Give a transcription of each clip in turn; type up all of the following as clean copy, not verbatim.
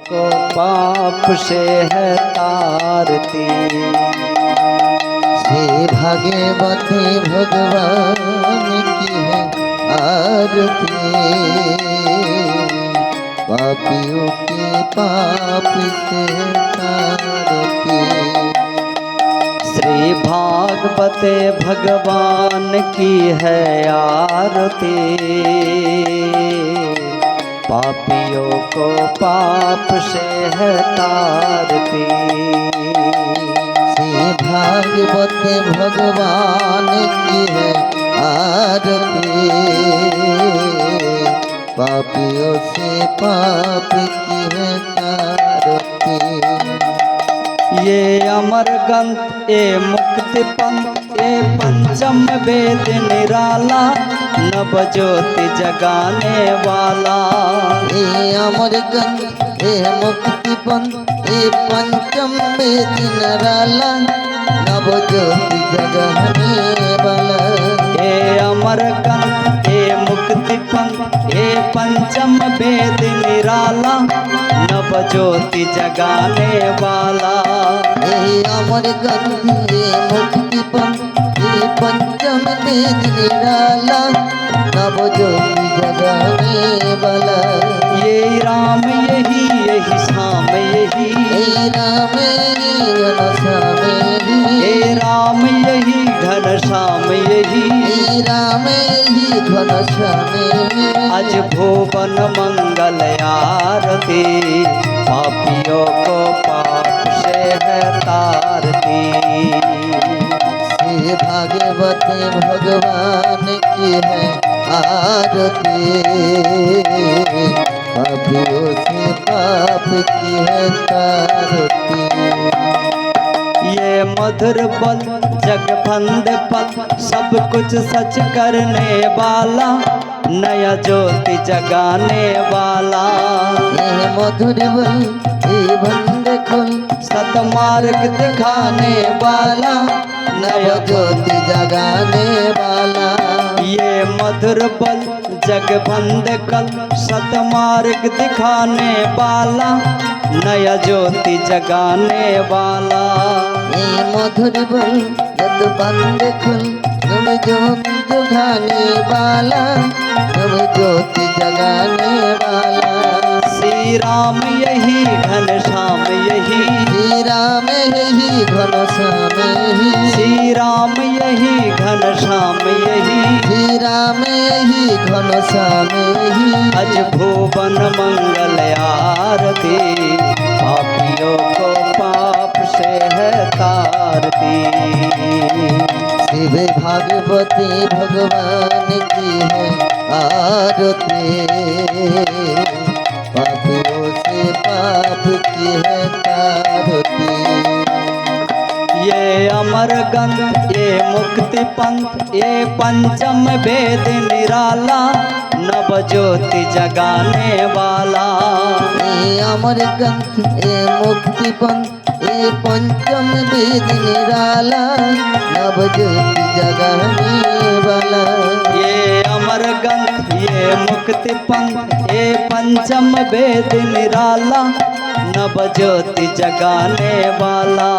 को पाप से है तारती। श्री भागवती भगवान की है आरती, पापियों के पाप से तारती। श्री भागवते भगवान की है आरती, पापियों को पाप से है तारती। श्री भागवते भगवान की है आरती, पापियों से पाप की है तारती। ये अमर ग्रंथ ये मुक्ति पंथ ये पंचम वेद निराला, नव ज्योति जगाने वाला। ये अमर ग्रंथ ये मुक्ति पंथ ये पंचम वेद निराला, नव ज्योति जगाने वाला। ये अमर ग्रंथ ये मुक्ति पंथ ये पंचम वेद निराला, नव ज्योति जगाने वाला। ये अमर ग्रंथ ये मुक्ति पंथ ये पंचम वेद निराला, नव ज्योति जगाने वाला। ये राम यही यही श्याम यही, हे राम घनश्याम यही, हे राम यही घनश्याम यही। हे राम यही घनश्याम यही। अज भुवन मंगल आरती, पापियों को पाप से है तारती। श्री भागवत भगवान की है आरती, पापियों से पाप की है तारती। ये मधुर पल जगबंद पल सब कुछ सच करने वाला, नया ज्योति जगाने वाला। ये मधुर बल ये बंद खुल सतमार्ग दिखाने वाला, नव ज्योति जगाने वाला। ये मधुर पल जगबंद कल सतमार्ग दिखाने वाला, नया ज्योति जगाने वाला। ये मधुर बल जब बंद खुल नव ज्योति जगाने वाला, नव ज्योति जगाने वाला। श्री राम यही घनश्याम यही, श्री राम यही घनश्याम यही, श्री राम यही घनश्याम यही। श्री राम यही घनश्याम यही। अज भुवन मंगल आरती, पापियों को पाप से है तारती। शिव भागवती भगवान की है आरती, पापियों से पाप की है तारती। ये अमर ग्रंथ ये मुक्ति पंथ ये पंचम वेद निराला, नव ज्योति जगाने वाला। ये अमर ग्रंथ ये मुक्ति पंथ ये पंचम वेद निराला, नव ज्योति जगाने वाला। ये अमर ग्रंथ ये मुक्ति पंथ ये पंचम वेद निराला, नव ज्योति जगाने वाला।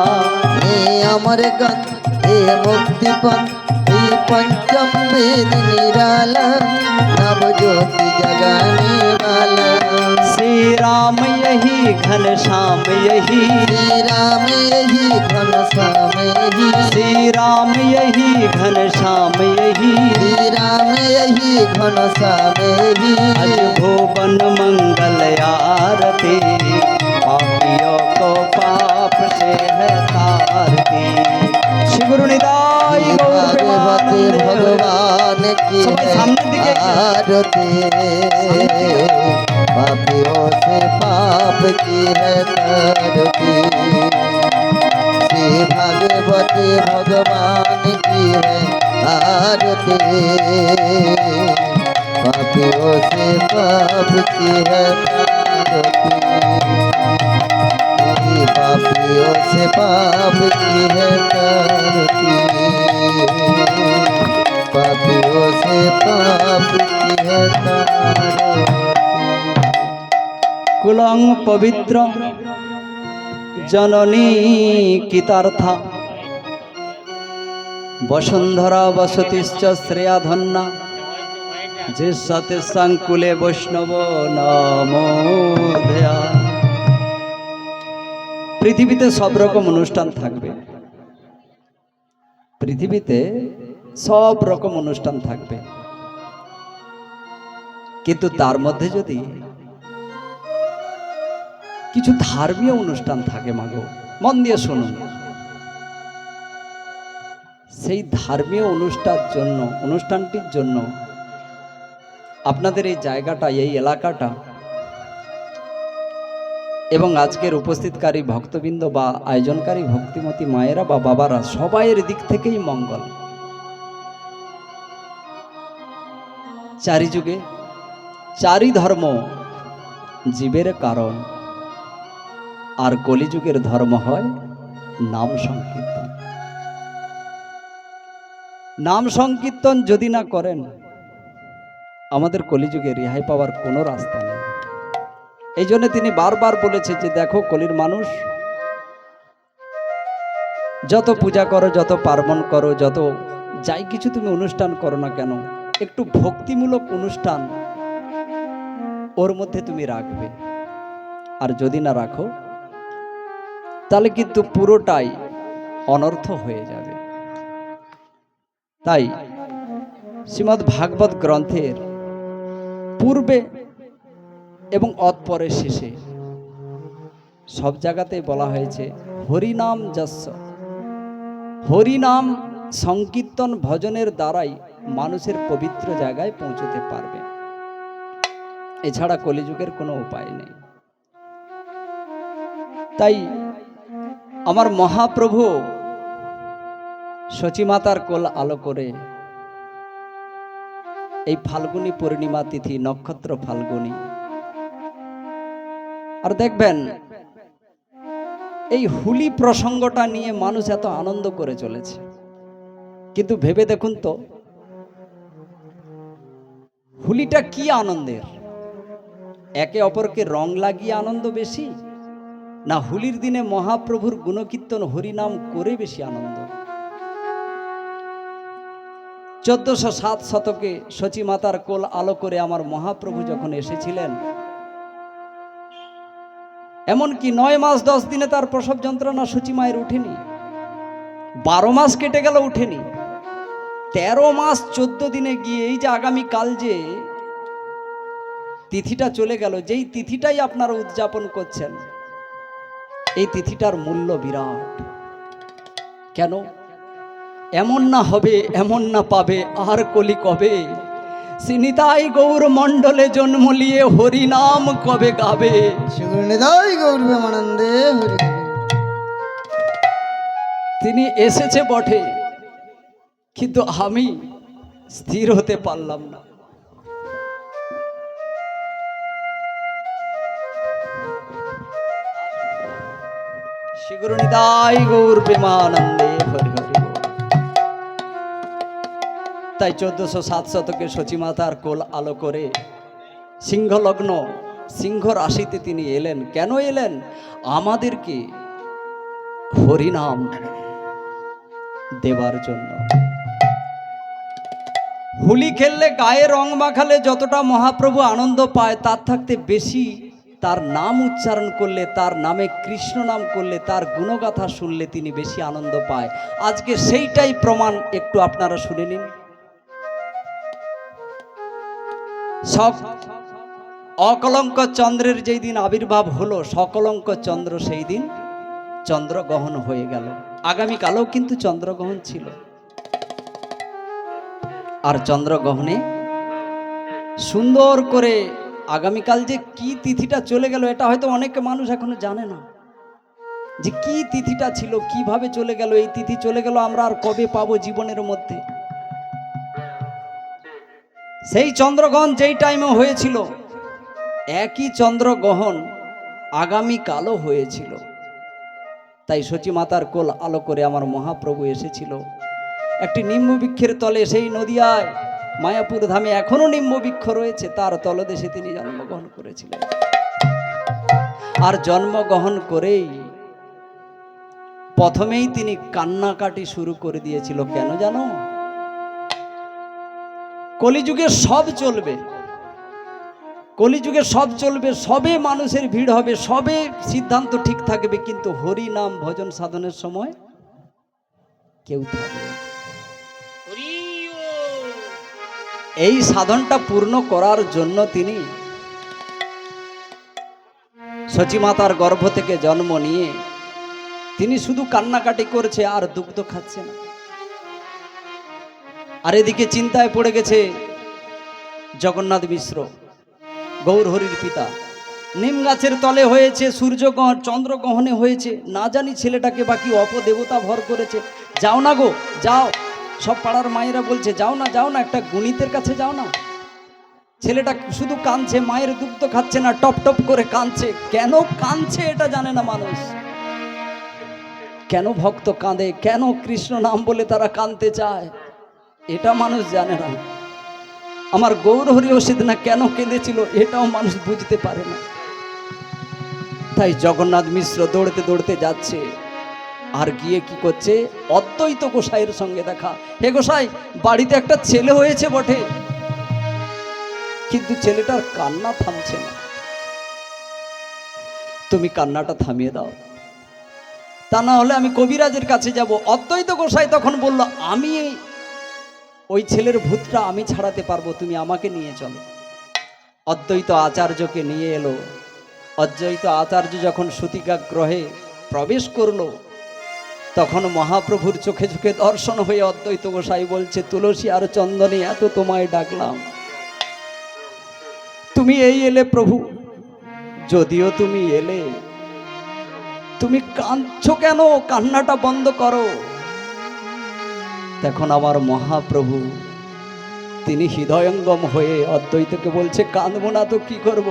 ये अमर ग्रंथ ये मुक्ति पंथ ये पंचम वेद निराला, नव ज्योति जगाने वाला। श्री राम यही घनश्याम यही, श्री राम यही घनश्याम यही, श्री राम यही घनश्याम यही। श्री राम यही घनश्याम यही। अज भुवन मंगल आरती, पापियों को पाप से है तारती। श्री गुरु निताई गौर भागवती प्रेमानंद। भगवान की सबाई है सामने दिखे। आरती, पापियों से पाप की है तारती। श्री भागवती भगवान की है आरती, पापियों से पाप की है तारती। पापियों से पाप की है तारती, पापियों से पाप की है तारती। कुलंग পবিত্র জননী কিতার্থা বসুন্ধরা বসতিশ্চ শ্রেয়া ধন্যা যে সাথে সংকুলে বৈষ্ণব নামোধয়া। পৃথিবীতে সব রকম অনুষ্ঠান থাকবে, পৃথিবীতে সব রকম অনুষ্ঠান থাকবে, কিন্তু তার মধ্যে যদি কিছু ধর্মীয় অনুষ্ঠান থাকে, মাগো মন দিয়ে শুনুন, সেই ধর্মীয় অনুষ্ঠানটির জন্য আপনাদের এই জায়গাটা, এই এলাকাটা এবং আজকের উপস্থিতকারী ভক্তবৃন্দ বা আয়োজনকারী ভক্তিমতী মায়েরা বা বাবারা সবাইয়ের দিক থেকেই মঙ্গল। চারি যুগে চারি ধর্ম জীবের কারণ, আর কলিযুগের ধর্ম হয় নাম সংকীর্তন। নাম সংকীর্তন যদি না করেন, আমাদের কলিযুগে রেহাই পাওয়ার কোনো রাস্তা নেই। এই জন্য তিনি বারবার বলেছে যে দেখো কলির মানুষ, যত পূজা করো, যত পার্বণ করো, যত যাই কিছু তুমি অনুষ্ঠান করো না কেন, একটু ভক্তিমূলক অনুষ্ঠান ওর মধ্যে তুমি রাখবে। আর যদি না রাখো তাহলে কিন্তু পুরোটাই অনর্থ হয়ে যাবে। তাই শ্রীমদ্ ভাগবত গ্রন্থের পূর্বে এবং অতপরে শেষে সব জায়গাতেই বলা হয়েছে হরিনাম যস্য, হরিনাম সংকীর্তন ভজনের দ্বারাই মানুষের পবিত্র জায়গায় পৌঁছতে পারবে, এছাড়া কলিযুগের কোনো উপায় নেই। তাই আমার মহাপ্রভু সচিমাতার কোল আলো করে এই ফাল্গুনী পূর্ণিমা তিথি, নক্ষত্র ফাল্গুনী, আর দেখবেন এই হুলি প্রসঙ্গটা নিয়ে মানুষ এত আনন্দ করে চলেছে, কিন্তু ভেবে দেখুন তো হুলিটা কি আনন্দের? একে অপরকে রং লাগিয়ে আনন্দ বেশি, না হোলির দিনে মহাপ্রভুর গুণকীর্তন হরিনাম করে বেশি আনন্দ? 1407 শতকে সচিমাতার কোল আলো করে আমার মহাপ্রভু যখন এসেছিলেন, এমনকি 9 মাস 10 দিনে তার প্রসব যন্ত্রণা সচি মায়ের উঠেনি, 12 মাস কেটে গেল উঠেনি, 13 মাস 14 দিনে গিয়ে এই যে আগামীকাল যে তিথিটা চলে গেল, যেই তিথিটাই আপনারা উদযাপন করছেন, এই তিথিটার মূল্য বিরাট। কেন? এমন না হবে, এমন না পাবে আর কলি কবে, সিনিতাই গৌর মণ্ডলে জন্ম লিয়ে হরিনাম কবে গাবে। শ্রীগুরুনিতাই গৌর প্রেমানন্দে হরি। তিনি এসেছে বটে, কিন্তু আমি স্থির হতে পারলাম না। শ্রীগুরুনিতাই গৌর প্রেমানন্দে হরি হরি। তাই 1407 শতকে সচিমাতার কোল আলো করে সিংহলগ্ন, সিংহ রাশিতে তিনি এলেন। কেন এলেন? আমাদেরকে হরিনাম দেবার জন্য। হোলি খেললে, গায়ে রং মাখালে যতটা মহাপ্রভু আনন্দ পায়, তার থাকতে বেশি তার নাম উচ্চারণ করলে, তার নামে কৃষ্ণ নাম করলে, তার গুণগাথা শুনলে তিনি বেশি আনন্দ পায়। আজকে সেইটাই প্রমাণ, একটু আপনারা শুনে নিন। অকলঙ্ক চন্দ্রের যেই দিন আবির্ভাব হলো, সকলঙ্ক চন্দ্র সেই দিন চন্দ্রগ্রহণ হয়ে গেল। আগামীকালও কিন্তু চন্দ্রগ্রহণ ছিল, আর চন্দ্রগ্রহণে সুন্দর করে আগামীকাল যে কি তিথিটা চলে গেল, এটা হয়তো অনেক মানুষ এখনো জানে না যে কি তিথিটা ছিল, কিভাবে চলে গেল। এই তিথি চলে গেল, আমরা আর কবে পাবো জীবনের মধ্যে? সেই চন্দ্রগ্রহণ যেই টাইমে হয়েছিল, একই চন্দ্রগ্রহণ আগামীকালও হয়েছিল। তাই সচিমাতার কোল আলো করে আমার মহাপ্রভু এসেছিল একটি নিম্নবৃক্ষের তলে। সেই নদিয়ায় মায়াপুর ধামে এখনো নিম্নবৃক্ষ রয়েছে, তার তলদেশে তিনি জন্মগ্রহণ করেছিলেন। আর জন্মগ্রহণ করেই প্রথমেই তিনি কান্নাকাটি শুরু করে দিয়েছিল। কেন জানো? কলিযুগে সব চলবে, কলিযুগে সব চলবে, সবে মানুষের ভিড় হবে, সবে সিদ্ধান্ত ঠিক থাকবে, কিন্তু হরি নাম ভজন সাধনের সময় কেউ থাকবে না। এই সাধনটা পূর্ণ করার জন্য তিনি সচিমাতার গর্ভ থেকে জন্ম নিয়ে তিনি শুধু কান্নাকাটি করছে আর দুগ্ধ খাচ্ছে না। আর এদিকে চিন্তায় পড়ে গেছে জগন্নাথ মিশ্র, গৌর হরির পিতা। নিম গাছের তলে হয়েছে, সূর্যগ্রহণ চন্দ্রগ্রহণে হয়েছে, না জানি ছেলেটাকে বাকি অপদেবতা ভর করেছে। যাও না গো, যাও। সব পাড়ার মায়েরা বলছে যাও না, যাও না, একটা গুণিতের কাছে যাও না। ছেলেটা শুধু কাঁদছে, মায়ের দুগ্ধ খাচ্ছে না, টপ টপ করে কাঁদছে। কেন কাঁদছে এটা জানে না মানুষ। কেন ভক্ত কাঁদে, কেন কৃষ্ণ নাম বলে তারা কাঁদতে চায়, এটা মানুষ জানে না। আমার গৌর হরিও সেদিন কেন কেঁদেছিল এটাও মানুষ বুঝতে পারে না। তাই জগন্নাথ মিশ্র দৌড়তে দৌড়তে যাচ্ছে, আর গিয়ে কি করছে, অদ্বৈত গোসাইয়ের সঙ্গে দেখা। হে গোসাই, বাড়িতে একটা ছেলে হয়েছে বটে, কিন্তু ছেলেটার কান্না থামছে না, তুমি কান্নাটা থামিয়ে দাও, তা না হলে আমি কবিরাজের কাছে যাব। অদ্বৈত গোসাই তখন বলল, আমি ওই ছেলের ভূতটা আমি ছাড়াতে পারবো, তুমি আমাকে নিয়ে চলো। অদ্বৈত আচার্যকে নিয়ে এলো। অদ্বৈত আচার্য যখন সূতিকা গ্রহে প্রবেশ করলো, তখন মহাপ্রভুর চোখে চোখে দর্শন হয়ে অদ্বৈত গোসাই বলছে, তুলসী আর চন্দনে এত তোমায় ডাকলাম, তুমি এই এলে প্রভু। যদিও তুমি এলে, তুমি কাঁদছো কেন? কান্নাটা বন্ধ করো। তখন আমার মহাপ্রভু তিনি হৃদয়ঙ্গম হয়ে অদ্বৈতকে বলছে, কাঁদবো না তো কি করব?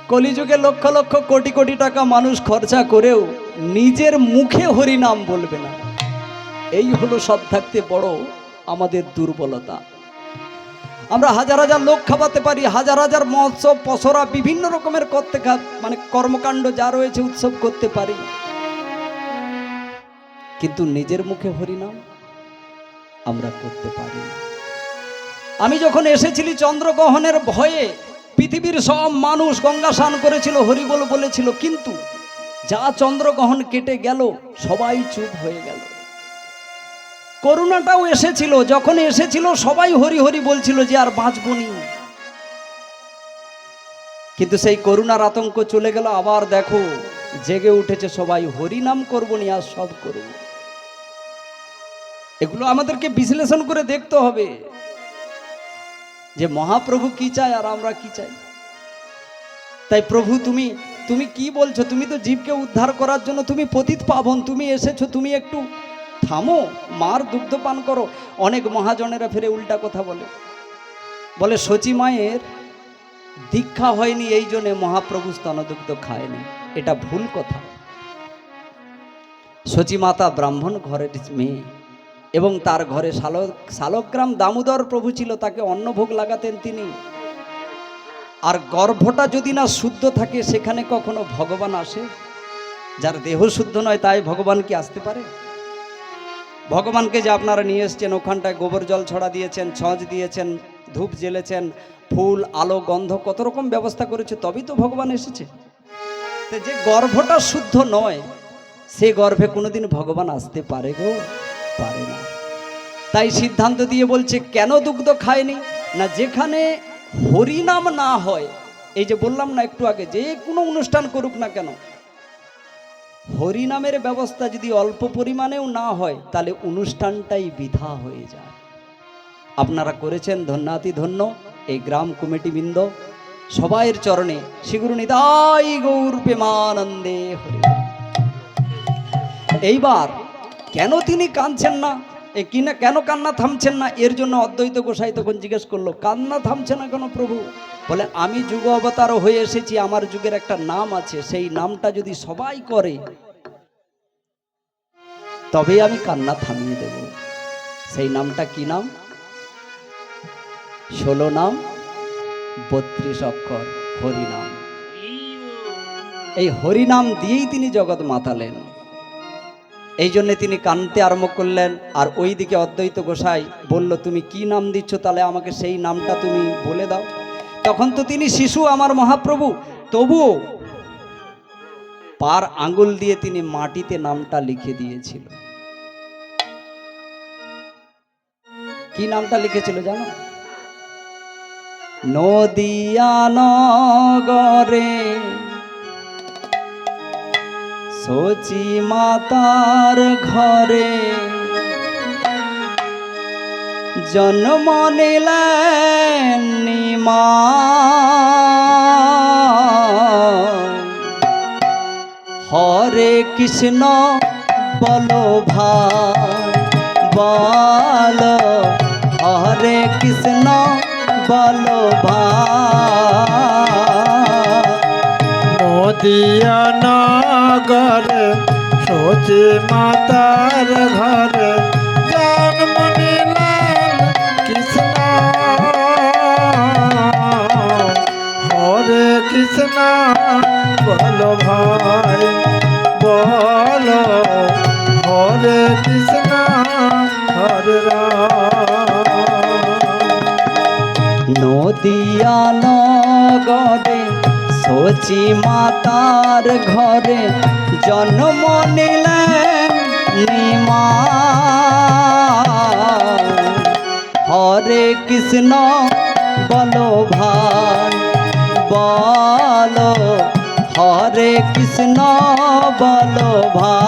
কলিযুগে লক্ষ লক্ষ কোটি কোটি টাকা মানুষ খরচা করেও নিজের মুখে হরি নাম বলবে না। এই হলো সব থাকতে বড় আমাদের দুর্বলতা। আমরা হাজার হাজার লোক খাওয়াতে পারি, হাজার হাজার মহোৎসব পসরা বিভিন্ন রকমের করতে মানে কর্মকাণ্ড যা রয়েছে উৎসব করতে পারি, কিন্তু নিজের মুখে হরিনাম আমরা করতে পারি না। আমি যখন এসেছিলি চন্দ্রগ্রহণের ভয়ে পৃথিবীর সব মানুষ গঙ্গা স্নান করেছিল, হরিবোল বলেছিল, কিন্তু যা চন্দ্রগ্রহণ কেটে গেল সবাই চুপ হয়ে গেল। করোনাটাও এসেছিল, যখন এসেছিল সবাই হরি হরি বলছিল যে আর বাঁচবনি, কিন্তু সেই করোনার আতঙ্ক চলে গেল। আবার দেখো জেগে উঠেছে সবাই, হরি নাম করবনি আর সব করব। এগুলো আমাদেরকে বিশ্লেষণ করে দেখতে হবে যে মহাপ্রভু কি চায় আর আমরা কি চাই। তাই প্রভু তুমি তুমি কি বলছো? তুমি তো জীবকে উদ্ধার করার জন্য, তুমি পতিত পাবন, তুমি এসেছো, তুমি একটু থামো, মার দুগ্ধ পান করো। অনেক মহাজনেরা ফিরে উল্টা কথা বলে, বলে সচি মায়ের দীক্ষা হয়নি এই জন্যে মহাপ্রভু স্তনদুগ্ধ খায়নি। এটা ভুল কথা। সচি মাতা ব্রাহ্মণ ঘরের মেয়ে, এবং তার ঘরে শালগ্রাম দামোদর প্রভু ছিল, তাকে অন্নভোগ লাগাতেন তিনি। আর গর্ভটা যদি না শুদ্ধ থাকে সেখানে কখনো ভগবান আসে? যার দেহ শুদ্ধ নয় তাই ভগবান কি আসতে পারে? ভগবানকে যে আপনারা নিয়ে এসছেন, ওখানটায় গোবর জল ছড়া দিয়েছেন, ছঁচ দিয়েছেন, ধূপ জ্বেলেছেন, ফুল আলো গন্ধ কত রকম ব্যবস্থা করেছে, তবেই তো ভগবান এসেছে। তো যে গর্ভটা শুদ্ধ নয় সে গর্ভে কোনোদিন ভগবান আসতে পারে গো? পারে না। তাই সিদ্ধান্ত দিয়ে বলছে, কেন দুগ্ধ খায়নি না? যেখানে হরিনাম না হয়, এই যে বললাম না একটু আগে, যে কোনো অনুষ্ঠান করুক না কেন, হরিনামের ব্যবস্থা যদি অল্প পরিমাণেও না হয় তাহলে অনুষ্ঠানটাই বৃথা হয়ে যায়। আপনারা করেছেন, ধন্যাতি ধন্য এই গ্রাম কমিটি বৃন্দ, সবাইয়ের চরণে শ্রীগুরু নিতাই গৌর প্রেমানন্দে হরি। এইবার কেন তিনি কাঁদছেন না, কিনা কেন কান্না থামছেন না, এর জন্য অদ্বৈত গোসাই তখন জিজ্ঞেস করলো, কান্না থামছে না কেন প্রভু? বলে, আমি যুগ অবতার হয়ে এসেছি, আমার যুগের একটা নাম আছে, সেই নামটা যদি সবাই করে তবে আমি কান্না থামিয়ে দেব। সেই নামটা কি নাম? 16 নাম 32 অক্ষর হরিনাম। এই হরিনাম দিয়েই তিনি জগৎ মাতালেন। এই জন্যে তিনি কানতে আরম্ভ করলেন। আর ওই দিকে অদ্বৈত গোসাই বলল, তুমি কি নাম দিচ্ছ, তাহলে আমাকে সেই নামটা তুমি বলে দাও। তখন তো তিনি শিশু আমার মহাপ্রভু, তবুও পার আঙ্গুল দিয়ে তিনি মাটিতে নামটা লিখে দিয়েছিল। কি নামটা লিখেছিল জানো? নদিয়া নগরে সচি মাতার ঘরে জন্ম নিলেন নিমা। হরে কৃষ্ণ বলো ভাই বলো, হরে কৃষ্ণ বলো ভাই। নদিয়া নগরে সচি মাতার ঘরে জন্ম নিলেন কৃষ্ণ। হরে কৃষ্ণ বলো ভাই বলো, হরে কৃষ্ণ হরে রাম। নদিয়া নগরে সচি মাতার ঘরে জন্ম নিলেন নিমা। হরে কৃষ্ণ বলো ভাই বলো, হরে কৃষ্ণ বলো ভাই।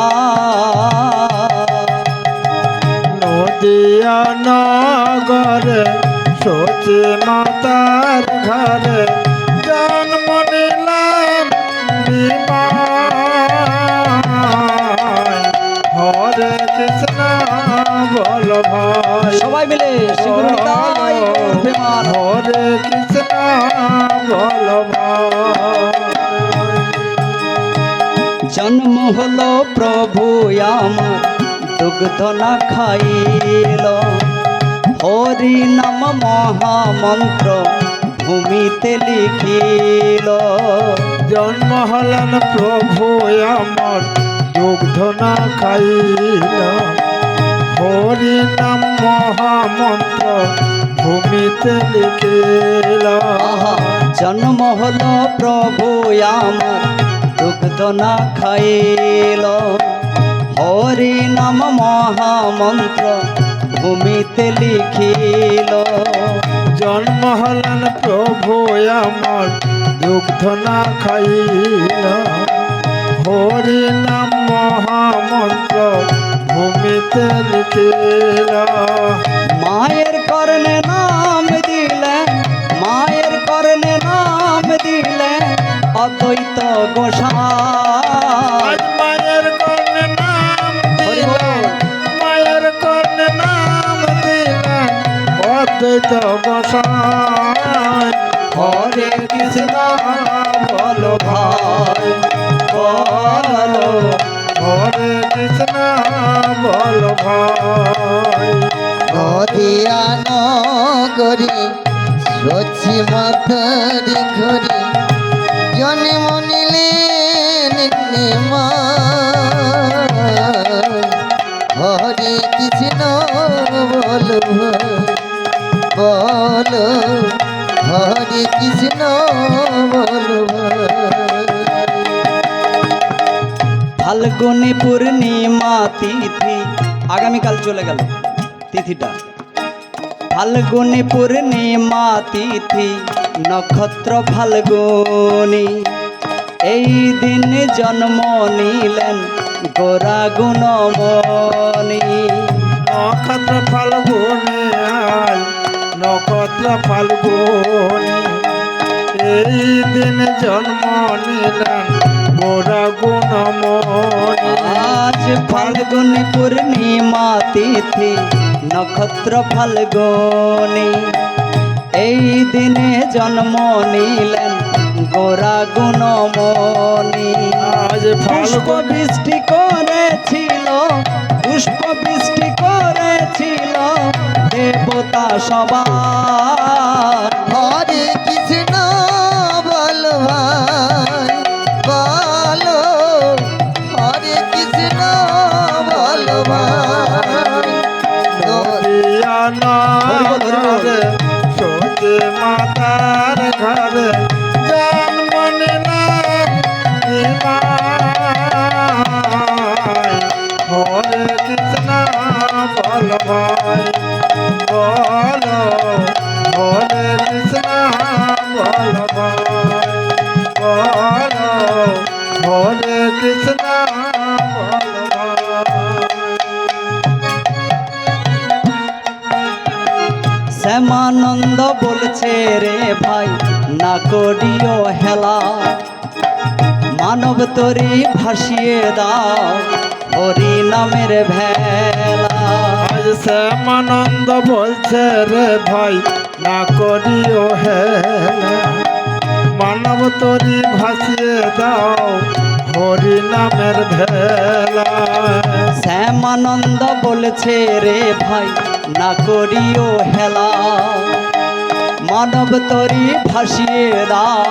নদিয়া নগরে সচি মাতার ঘরে জন্ম নিলাম নিমাই। হরে কৃষ্ণ বল ভাই সবাই মিলে শ্রীগুরুতাই অভিমান। হরে কৃষ্ণ বল ভাই। জন্ম হলো প্রভু আমার দুগ্ধ না খাইল, হরি নাম মহামন্ত্র ভূমিতে লিখিল। জন্ম হলেন প্রভু আমার দুগ্ধ না খাইল, হরি নাম মহামন্ত্র ভূমিতে লিখিল। আহা, জন্ম হলো প্রভু আমার দুগ্ধ না খাইল, হরি নাম মহামন্ত্র ভূমিতে লিখিল। জন্ম হলেন প্রভু আমার দুগ্ধ না খাইল, হরি নাম মহামন্ত্র ভূমিতে লিখিল। মায়ের কর্ণে নাম দিলেন, মায়ের কর্ণে নাম দিলেন অদ্বৈত গোসাই। আজ মায়ের কর্ণে নাম দিলেন, মায়ের কর্ণে নাম দিলেন অদ্বৈত গোসাই। হরে কৃষ্ণ বলো ভাই বলো, হরে কৃষ্ণ বল ভাই। নদিয়া নগরে সচি মাতার ঘরে জন্ম নিলেন নিমাই। হরে কৃষ্ণ বলো বলো, হরে কৃষ্ণ বলো ফাল্গুনী পূর্ণিমা তিথি, আগামীকাল চলে গেল তিথিটা। ফাল্গুনী পূর্ণিমা তিথি নক্ষত্র ফাল্গুনী, এই দিন জন্ম নিলেন গোরা গুণমণি। নক্ষত্র ফাল্গুনে আয় নক্ষত্র ফাল্গুনি, এই দিন জন্ম নিলেন গোরা গুণমণি। আজ ফাল্গুনী পূর্ণিমা তিথি নক্ষত্র ফাল্গুনী, এই দিনে জন্ম নিলেন গোরা গুণমণি। আজ পুষ্প ফাল্গুন বৃষ্টি করেছিল, পুষ্প বৃষ্টি করেছিল দেবতা সবাই। হরে কৃষ্ণ বল ভাই বল, বলছে রে ভাই না করিও হেলা, মানব তরি ভাসিয়ে দাও হরি নামের ভেলা। আজ শ্যামানন্দ বলছে রে ভাই না করিও হেলা, মানব তরি ভাসিয়ে দাও হরি নামের ভেলা। শ্যামানন্দ বলছে রে ভাই না করিও হেলা, মানব তরি ভাসিয়ে দাও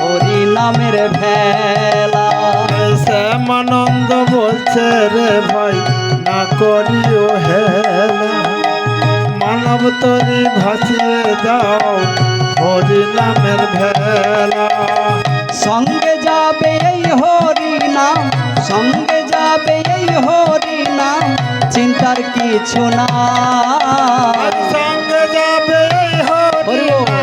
হরি নামের ভেলা। শ্যামানন্দ বলছে রে ভাই না করিও হেলা, মানব তরি ভাসিয়ে দাও হরি নামের ভেলা। সঙ্গে যাবে এই হরি নাম, সঙ্গে যাবে এই হরি নাম, চিন্তার কিছু না। সঙ্গে যাবে এই হরি নাম,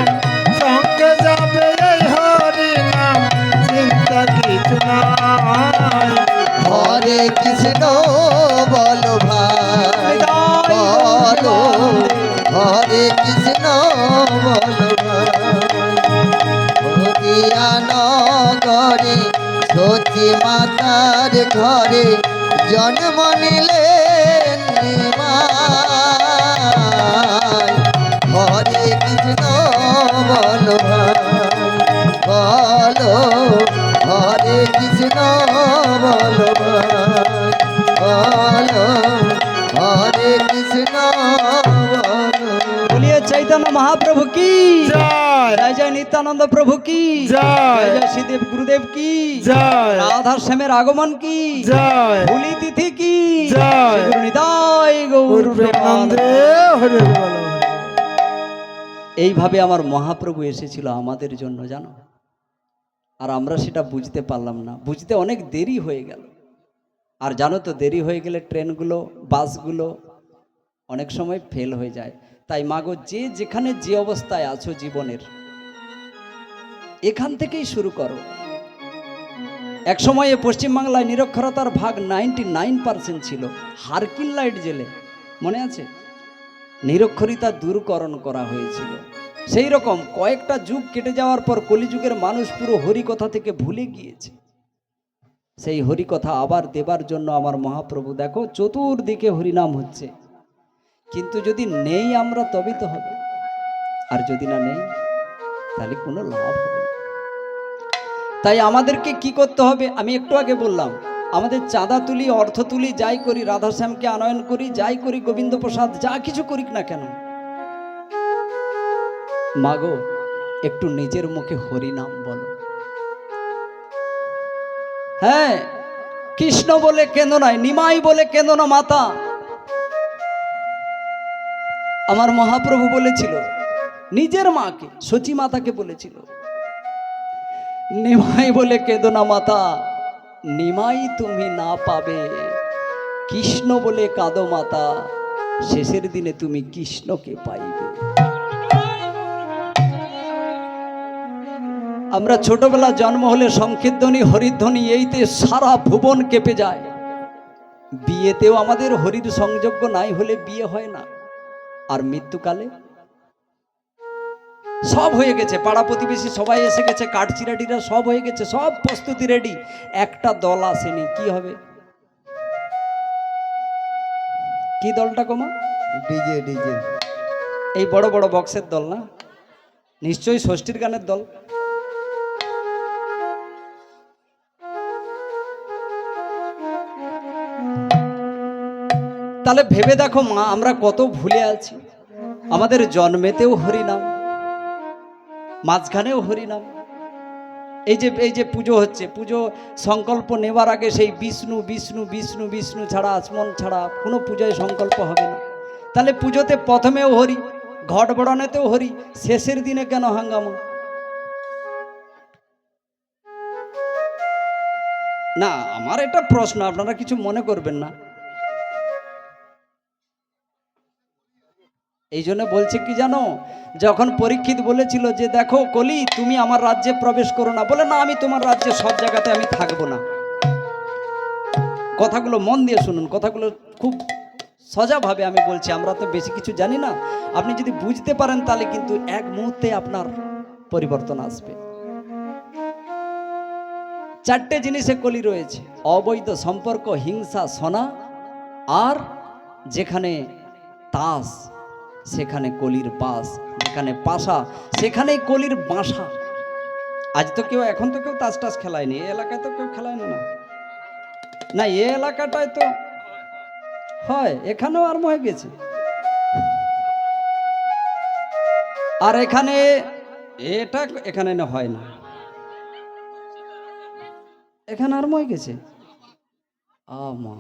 সঙ্গে যাবে এই হরি নাম, চিন্তা কিছু নাই। হরে কৃষ্ণ বলো ভাই বলো, হরে কৃষ্ণ বলো হরিয়া নগরে সতী মাতার ঘরে জন্ম নিলেন নিমাই। হরে কৃষ্ণ বলো ভাই বলো, হরে কৃষ্ণ বলো ভাই বলো, হরে কৃষ্ণ বলো। বলিয়ে চৈতন্য মহাপ্রভু কি জয় জয়, জয় নিত্যানন্দ প্রভু কি জয়, জয়, শ্রীদেব গুরুদেব কি জয়, রাধা শ্যামের আগমন কি জয়, হোলি তিথি কি জয়। শ্রী গুরু নিতাই গৌর প্রেমানন্দে। প্রেমানন্দে হরে বলো। এইভাবে আমার মহাপ্রভু এসেছিল আমাদের জন্য, জানো। আর আমরা সেটা বুঝতে পারলাম না, বুঝতে অনেক দেরি হয়ে গেল। আর জানো তো, দেরি হয়ে গেলে ট্রেনগুলো বাসগুলো অনেক সময় ফেল হয়ে যায়। তাই মাগো, যে যেখানে যে অবস্থায় আছো জীবনের, এখান থেকেই শুরু করো। এক সময়ে পশ্চিমবাংলায় নিরক্ষরতার ভাগ 99% ছিল। হারকিন লাইট জেলে, মনে আছে? নিরক্ষরিতা দূরকরণ করা হয়েছিল। সেই রকম কয়েকটা যুগ কেটে যাওয়ার পর কলিযুগের মানুষ পুরো হরিকথা থেকে ভুলে গিয়েছে। সেই হরিকথা আবার দেবার জন্য আমার মহাপ্রভু, দেখো চতুর্দিকে হরিনাম হচ্ছে, কিন্তু যদি নেই আমরা তবেই তো হবে। আর যদি না নেই তাহলে কোনো লাভ হবে না। তাই আমাদেরকে কি করতে হবে? আমি একটু আগে বললাম, আমাদের চাঁদা তুলি, অর্থ তুলি, যাই করি, রাধাশ্যামকে আনয়ন করি, যাই করি, গোবিন্দ প্রসাদ যা কিছু করিক না কেন, মাগো একটু নিজের মুখে হরি নাম বলো। হ্যাঁ, কৃষ্ণ বলে কেন নয়, নিমাই বলে কেন না মাতা। আমার মহাপ্রভু বলেছিল, নিজের মাকে সচী মাতাকে বলেছিল, নিমাই বলে কেঁদো না মাতা, নিমাই তুমি না পাবে, কৃষ্ণ বলে কাঁদো মাতা, শেষের দিনে তুমি কৃষ্ণকে পাইবে। আমরা ছোটবেলা জন্ম হলে সংকীর্তনী, হরিধ্বনি, এইতে সারা ভুবন কেঁপে যায়। বিয়েতেও আমাদের হরির সংযোগ্য নাই হলে বিয়ে হয় না। আর মৃত্যুকালে সব হয়ে গেছে, পাড়া প্রতিবেশী সবাই এসে গেছে, কাঠচিরাটিরা সব হয়ে গেছে, সব প্রস্তুতি রেডি, একটা দল আসেনি। কি হবে? কি দলটা কমা? ডিজে ডিজে এই বড় বড় বক্সের দল না? নিশ্চয়ই ষষ্ঠীর গানের দল। তাহলে ভেবে দেখো মা, আমরা কত ভুলে আছি। আমাদের জন্মেতেও হরিনাম, মাঝখানেও হরিনাম। এই যে পুজো হচ্ছে, পুজো সংকল্প নেবার আগে সেই বিষ্ণু বিষ্ণু বিষ্ণু বিষ্ণু ছাড়া, আচমন ছাড়া কোনো পূজায় সংকল্প হবে না। তাহলে পুজোতে প্রথমেও হরি, ঘট বড়ানোতেও হরি, শেষের দিনে কেন হাঙ্গামা? না, আমার এটা প্রশ্ন, আপনারা কিছু মনে করবেন না। এই জন্য বলছে কি জানো, যখন পরীক্ষিত বলেছিল যে দেখো কলি, তুমি আমার রাজ্যে প্রবেশ করো না, বলে না আমি তোমার রাজ্যে সব জায়গাতে আমি থাকবো না। কথাগুলো মন দিয়ে শুনুন, কথাগুলো খুব সোজাভাবে আমি বলছি, আমরা তো বেশি কিছু জানি না। আপনি যদি বুঝতে পারেন তাহলে কিন্তু এক মুহূর্তে আপনার পরিবর্তন আসবে। চারটে জিনিসে কলি রয়েছে: অবৈধ সম্পর্ক, হিংসা, সোনা, আর যেখানে তাস সেখানে কলির বাস, যেখানে পাশা সেখানেই কলির বাসা। আজ তো কেউ, এখন তো কেউ তাস টাস খেলায়নি, এই এলাকায় তো কেউ খেলায় না। না, এই এলাকাটায় তো হয়, এখানেও আরম্ভ হয়ে গেছে। আর এখানে এটা এখানে না হয় না, এখানে আরম্ভ হয়ে গেছে। আমা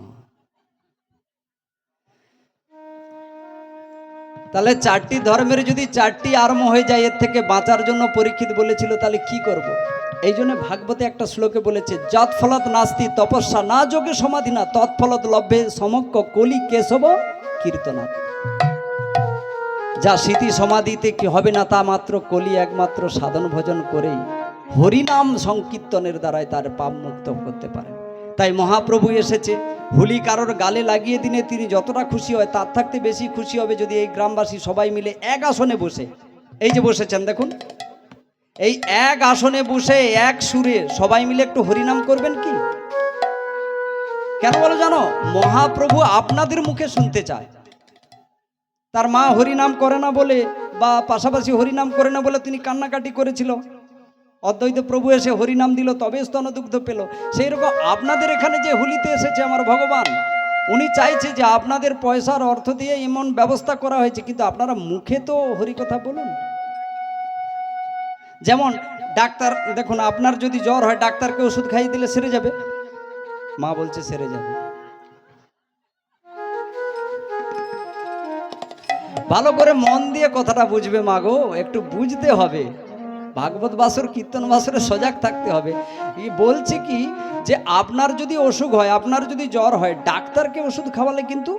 তাহলে চারটি ধর্মের যদি চারটি আরম্ভ হয়ে যায়, এর থেকে বাঁচার জন্য পরীক্ষিত বলেছিল, তাহলে কি করব? এই জন্য ভাগবতে একটা শ্লোকে বলেছে, যৎ ফলত নাস্তি তপস্যা না যোগে সমাধি না তৎফলত লভ্যে সমক্ষ কলি কেশব কীর্তনা। যা স্মৃতি সমাধিতে কি হবে না তা মাত্র কলি একমাত্র সাধন ভজন করেই হরিনাম সংকীর্তনের দ্বারাই তার পাপ মুক্ত করতে পারে। তাই মহাপ্রভু এসেছে, হুলি কারোর গালে লাগিয়ে দিনে তিনি যতটা খুশি হয় তার থাকতে বেশি খুশি হবে যদি এই গ্রামবাসী সবাই মিলে এক আসনে বসে, এই যে বসেছেন দেখুন, এই এক আসনে বসে এক সুরে সবাই মিলে একটু হরিনাম করবেন। কি কেন বলো জানো? মহাপ্রভু আপনাদের মুখে শুনতে চায়। তার মা হরিনাম করে না বলে বা পাশাপাশি হরিনাম করে না বলে তিনি কান্নাকাটি করেছিল, অদ্বৈত প্রভু এসে হরিনাম দিল তবে স্তনদুগ্ধ পেল। সেই রকম আপনাদের এখানে যে হুলিতে এসেছে আমার ভগবান, উনি চাইছে যে আপনাদের পয়সার অর্থ দিয়ে এমন ব্যবস্থা করা হয়েছে, কিন্তু আপনারা মুখে তো হরিকথা বলুন। যেমন ডাক্তার, দেখুন আপনার যদি জ্বর হয় ডাক্তারকে ওষুধ খাইয়ে দিলে সেরে যাবে, মা বলছে সেরে যাবে। ভালো করে মন দিয়ে কথাটা বুঝবে মা গো, একটু বুঝতে হবে। ভাগবত বাসর কীর্তন বাসরে সজাগ থাকতে হবে। বলছি কি যে আপনার যদি অসুখ হয়, আপনার যদি জ্বর হয়, ডাক্তারকে ওষুধ খাওয়ালে কিন্তু,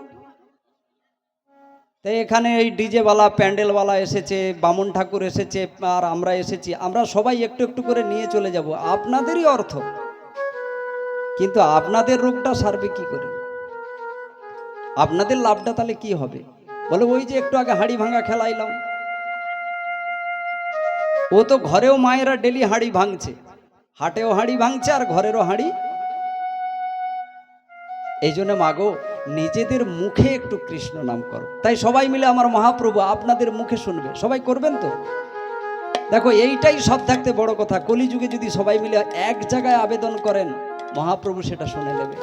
তাই এখানে এই ডিজেওয়ালা প্যান্ডেলওয়ালা এসেছে, বামন ঠাকুর এসেছে, আর আমরা এসেছি, আমরা সবাই একটু একটু করে নিয়ে চলে যাব, আপনাদেরই অর্থ, কিন্তু আপনাদের রোগটা সারবে কি করে? আপনাদের লাভটা তাহলে কি হবে? বলে ওই যে একটু আগে হাঁড়ি ভাঙা খেলাইলাম, ও তো ঘরেও মায়েরা ডেলি হাঁড়ি ভাঙছে, হাটেও হাঁড়ি ভাঙছে আর ঘরেরও হাঁড়ি। এই জন্য মাগো নিজেদের মুখে একটু কৃষ্ণ নাম করো। তাই সবাই মিলে আমার মহাপ্রভু আপনাদের মুখে শুনবে, সবাই করবেন তো? দেখো এইটাই সব থাকতে বড় কথা, কলিযুগে যদি সবাই মিলে এক জায়গায় আবেদন করেন মহাপ্রভু সেটা শুনে নেবে।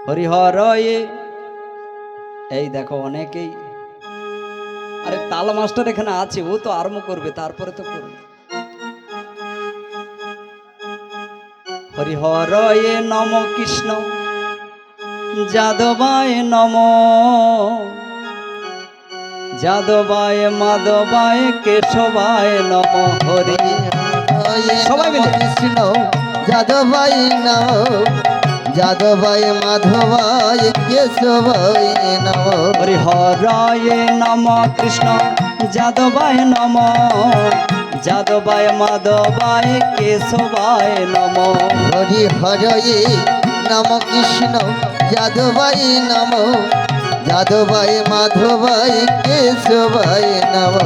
হরিহরয়ে, এই দেখো অনেকেই, আরে তাল মাস্টার এখানে আছে, ও তো আরম্ভ করবে, তারপরে তো করবে। হরিহরয়ে নম কৃষ্ণ যাদবায় নম, যাদবায় মাধবায় কেশবায় নম। হরি সবাই মিলে কৃষ্ণ যাদবাই নম, যাদবায় মাধবায় কেশবায় নম। হরিহরয়ে নম কৃষ্ণ যাদবায় নম, যাদবায় মাধবায় কেশবায় নম। হরি হরয়ে নম কৃষ্ণ যাদবায় নম, যাদবায় মাধবায় কেশবায় নম।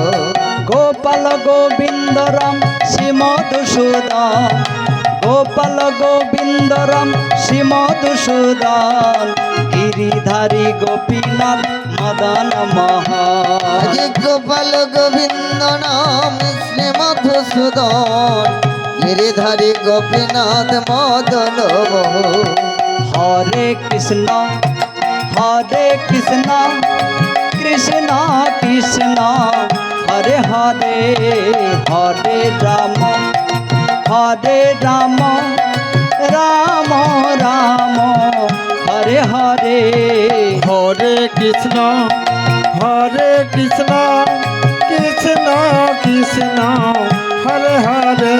গোপাল গোবিন্দ রাম শ্রীমধুসূদন, গোপাল গোবিন্দ রাম শ্রীমধুসূদন, গিরিধারী গোপীনাথ মদন মোহন। গোপাল গোবিন্দ নাম শ্রী মধুসূদন, গিরিধারী গোপীনাথ মদন মোহন। হরে কৃষ্ণ কৃষ্ণ কৃষ্ণ হরে হরে, হরে রাম রাম রাম হরে হরে। হরে কৃষ্ণ কৃষ্ণ কৃষ্ণ হরে হরে।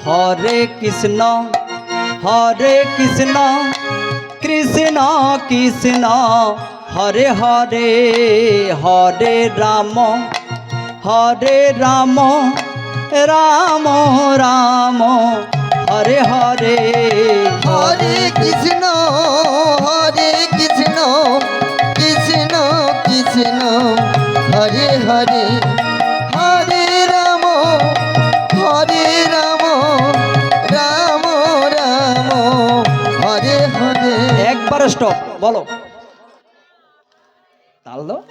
হরে কৃষ্ণ কৃষ্ণ কৃষ্ণ হরে হরে, হরে রাম হরে রাম রাম রাম হরে হরে হরে কৃষ্ণ কৃষ্ণ কৃষ্ণ হরে হরে হরে রাম রাম রাম হরে হরে। একবার স্টপ বলো, তাল দাও।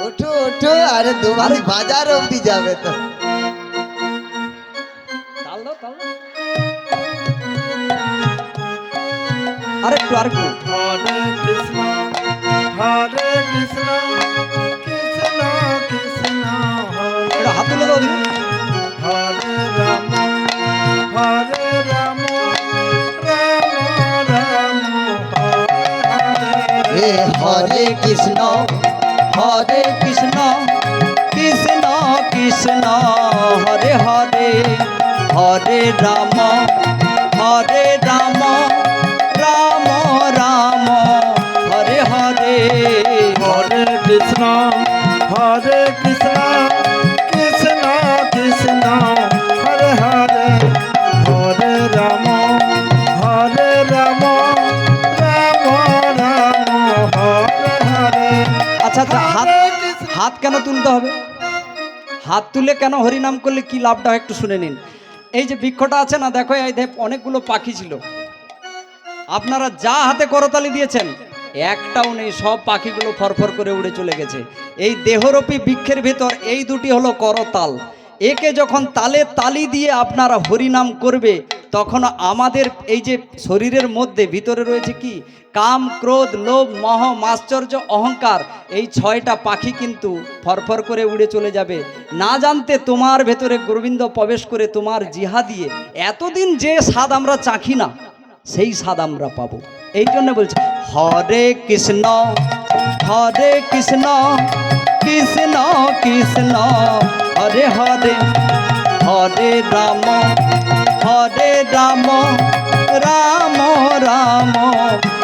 ওঠো ওঠো, আরে দুবারে বাজার অবধি যাবে তো। তাল দাও, তাল দাও। আরেকটু আরেকটু। হরে কৃষ্ণ কৃষ্ণ কৃষ্ণ হরে এটা হাত তুলে দাও দিদি। হরে রাম রাম রাম হরে হে হরে কৃষ্ণ হরে কৃষ্ণ কৃষ্ণ কৃষ্ণ হরে হরে হরে রাম রাম রাম রাম হরে হরে হরে কৃষ্ণ কৃষ্ণ কৃষ্ণ হরে হরে হরে রাম রাম রাম হরে হরে। আচ্ছা আচ্ছা, হাত হাত কেন তুলতে হবে? হাত তুলে কেন হরিনাম করলে কি লাভটা হয় একটু শুনে নিন। এই যে বৃক্ষটা আছে না, দেখো এই অনেকগুলো পাখি ছিল, আপনারা যা হাতে করতালি দিয়েছেন একটাও নেই, সব পাখিগুলো ফরফর করে উড়ে চলে গেছে। এই দেহরূপী বৃক্ষের ভেতর এই দুটি হলো করতাল। একে যখন তালে তালি দিয়ে আপনারা হরিনাম করবে, তখন আমাদের এই যে শরীরের মধ্যে ভিতরে রয়েছে কি, কাম ক্রোধ লোভ মোহ মাশ্চর্য অহংকার, এই 6টা পাখি কিন্তু ফরফর করে উড়ে চলে যাবে। না জানতে তোমার ভেতরে গোবিন্দ প্রবেশ করে তোমার জিহা দিয়ে এতদিন যে স্বাদ আমরা চাখি না, সেই স্বাদ আমরা পাবো। এই জন্য বলছে হরে কৃষ্ণ কৃষ্ণ কৃষ্ণ হরে হরে হরে রাম রাম রাম রাম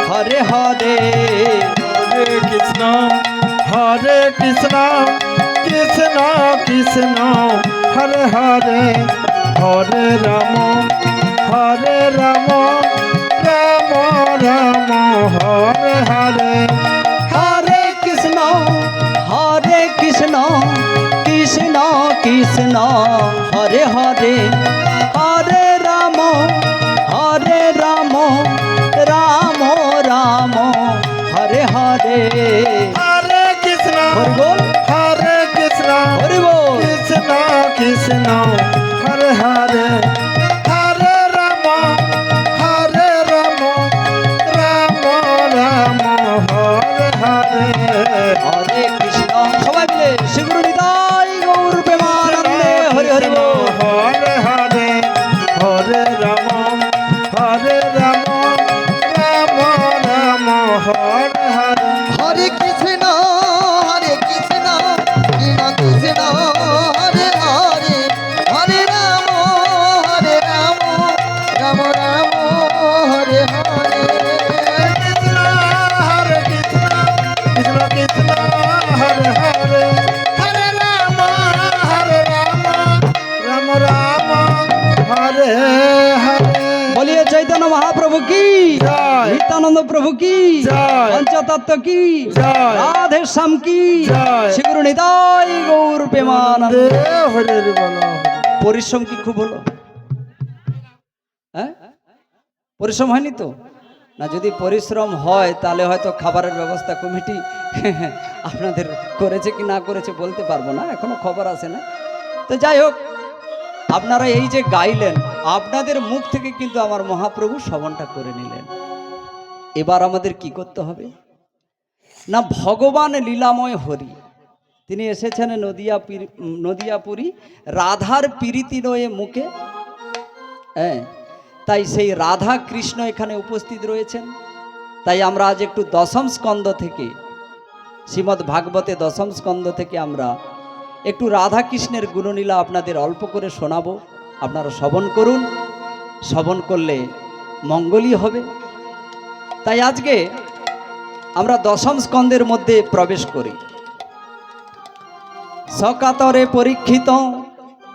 হরে হরে হরে কৃষ্ণ কৃষ্ণ কৃষ্ণ হরে হরে হরে রাম রাম রাম হরে হরে। হরে কৃষ্ণ কৃষ্ণ কৃষ্ণ হরে হরে হরে রাম রাম রাম রাম হরে হরে হরে কৃষ্ণ হরি বল, হরি বল। কৃষ্ণ কৃষ্ণ হরে হরে হরে রাম রাম রাম হরে হরে। হরে কৃষ্ণ, সবাই মিলে শ্রীগুরু নিতাই গৌর প্রেমানন্দে হরি হরি বল। হরে হরে হরে রাম রাম রাম হরে হরে। হরে কৃষ্ণ কৃষ্ণ কৃষ্ণ হরে হরে হরে রাম রাম রাম হরে হরে। কৃষ্ণ হরে কৃষ্ণ কৃষ্ণ হরে হরে হরে রাম রাম হরে হরে। বলিয়ে চৈতন্য মহাপ্রভু কি জয়। নিত্যানন্দ প্রভু কি জয়। পঞ্চতত্ত্ব কি জয়। রাধে শ্যাম কি জয়। শ্রীগুরু নিতাই গৌর প্রেমানন্দ। হরে হরে বলো। পরিশ্রম কি খুব হলো? হ্যাঁ, পরিশ্রম হয়নি তো? না, যদি পরিশ্রম হয় তাহলে হয়তো খাবারের ব্যবস্থা কমিটি আপনাদের করেছে কি না করেছে বলতে পারবো না, এখনো খবর আসে না। তো যাই হোক, আপনারা এই যে গাইলেন, আপনাদের মুখ থেকে কিন্তু আমার মহাপ্রভু শ্রবণটা করে নিলেন। এবার আমাদের কি করতে হবে না, ভগবান লীলাময় হরি তিনি এসেছেন নদিয়াপুরী রাধার প্রীতি নয়ে মুখে। হ্যাঁ, তাই সেই রাধা কৃষ্ণ এখানে উপস্থিত রয়েছেন। তাই আমরা আজ একটু দশম স্কন্ধ থেকে, শ্রীমদ্ ভাগবতে দশম স্কন্ধ থেকে আমরা একটু রাধা কৃষ্ণের গুণলীলা আপনাদের অল্প করে শোনাবো। আপনারা শ্রবণ করুন, শ্রবণ করলে মঙ্গলই হবে। তাই আজকে আমরা দশম স্কন্ধের মধ্যে প্রবেশ করি। সকাতরে পরীক্ষিত